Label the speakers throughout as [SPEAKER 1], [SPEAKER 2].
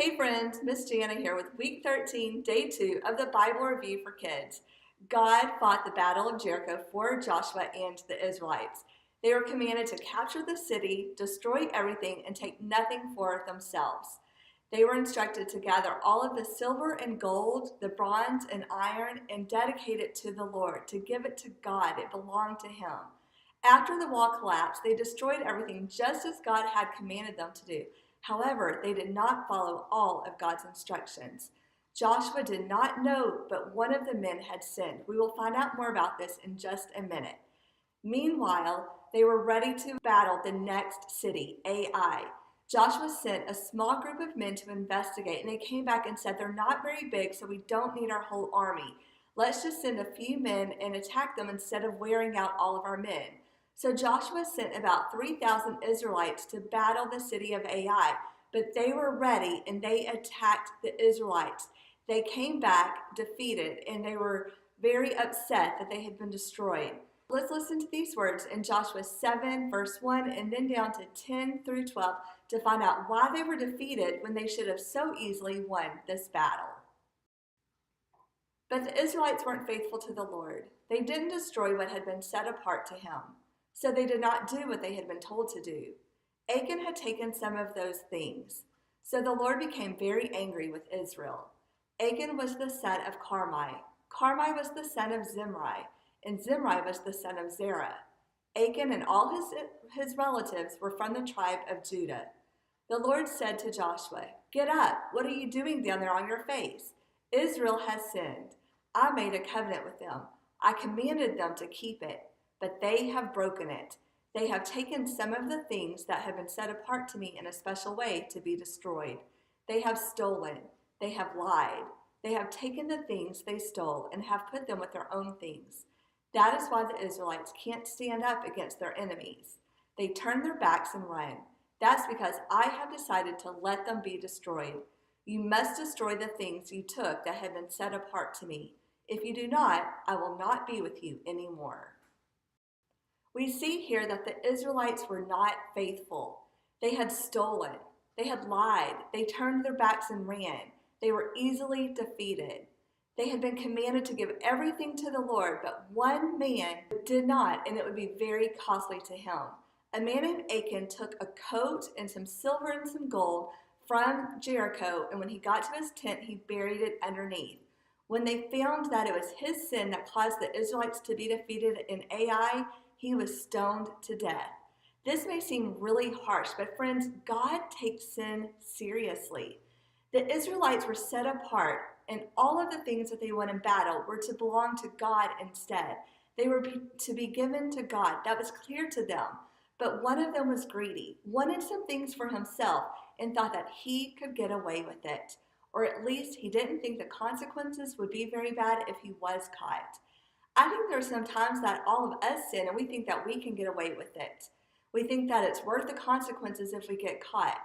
[SPEAKER 1] Hey friends, Miss Jana here with week 13, day 2 of the Bible Review for Kids. God fought the Battle of Jericho for Joshua and the Israelites. They were commanded to capture the city, destroy everything, and take nothing for themselves. They were instructed to gather all of the silver and gold, the bronze and iron, and dedicate it to the Lord, to give it to God. It belonged to Him. After the wall collapsed, they destroyed everything just as God had commanded them to do. However, they did not follow all of God's instructions. Joshua did not know, but one of the men had sinned. We will find out more about this in just a minute. Meanwhile, they were ready to battle the next city, Ai. Joshua sent a small group of men to investigate, and they came back and said, "They're not very big, so we don't need our whole army. Let's just send a few men and attack them instead of wearing out all of our men." So Joshua sent about 3,000 Israelites to battle the city of Ai, but they were ready and they attacked the Israelites. They came back defeated and they were very upset that they had been destroyed. Let's listen to these words in Joshua 7 verse 1 and then down to 10 through 12 to find out why they were defeated when they should have so easily won this battle. But the Israelites weren't faithful to the Lord. They didn't destroy what had been set apart to Him. So they did not do what they had been told to do. Achan had taken some of those things. So the Lord became very angry with Israel. Achan was the son of Carmi. Carmi was the son of Zimri, and Zimri was the son of Zerah. Achan and all his relatives were from the tribe of Judah. The Lord said to Joshua, "Get up, what are you doing down there on your face? Israel has sinned. I made a covenant with them. I commanded them to keep it. But they have broken it. They have taken some of the things that have been set apart to me in a special way to be destroyed. They have stolen. They have lied. They have taken the things they stole and have put them with their own things. That is why the Israelites can't stand up against their enemies. They turn their backs and run. That's because I have decided to let them be destroyed. You must destroy the things you took that have been set apart to me. If you do not, I will not be with you anymore." We see here that the Israelites were not faithful. They had stolen. They had lied. They turned their backs and ran. They were easily defeated. They had been commanded to give everything to the Lord, but one man did not, and it would be very costly to him. A man named Achan took a coat and some silver and some gold from Jericho, and when he got to his tent, he buried it underneath. When they found that it was his sin that caused the Israelites to be defeated in Ai, he was stoned to death. This may seem really harsh, but friends, God takes sin seriously. The Israelites were set apart, and all of the things that they won in battle were to belong to God instead. They were to be given to God. That was clear to them. But one of them was greedy, wanted some things for himself, and thought that he could get away with it. Or at least he didn't think the consequences would be very bad if he was caught. I think there's some times that all of us sin and we think that we can get away with it. We think that it's worth the consequences if we get caught,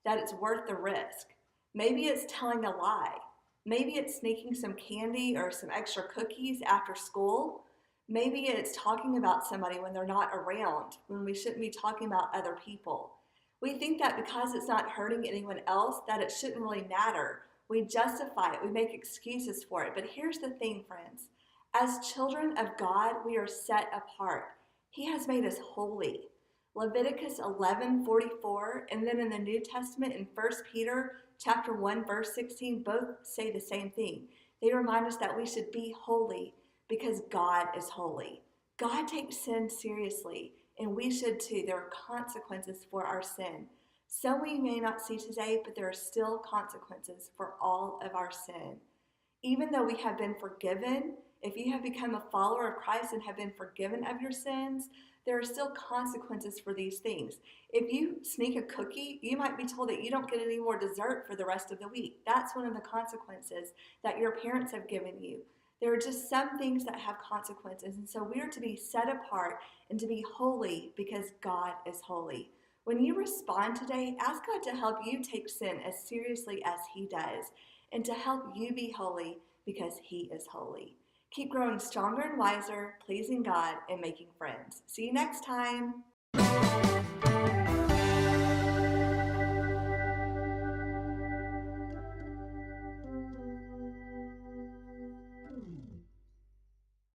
[SPEAKER 1] that it's worth the risk. Maybe it's telling a lie. Maybe it's sneaking some candy or some extra cookies after school. Maybe it's talking about somebody when they're not around, when we shouldn't be talking about other people. We think that because it's not hurting anyone else, that it shouldn't really matter. We justify it. We make excuses for it. But here's the thing, friends. As children of God, we are set apart. He has made us holy. Leviticus 11:44, and then in the New Testament in 1 Peter chapter 1, verse 16, both say the same thing. They remind us that we should be holy because God is holy. God takes sin seriously, and we should too. There are consequences for our sin. Some we may not see today, but there are still consequences for all of our sin. Even though we have been forgiven, if you have become a follower of Christ and have been forgiven of your sins, there are still consequences for these things. If you sneak a cookie, you might be told that you don't get any more dessert for the rest of the week. That's one of the consequences that your parents have given you. There are just some things that have consequences, and so we are to be set apart and to be holy because God is holy. When you respond today, ask God to help you take sin as seriously as He does, and to help you be holy because He is holy. Keep growing stronger and wiser, pleasing God, and making friends. See you next time.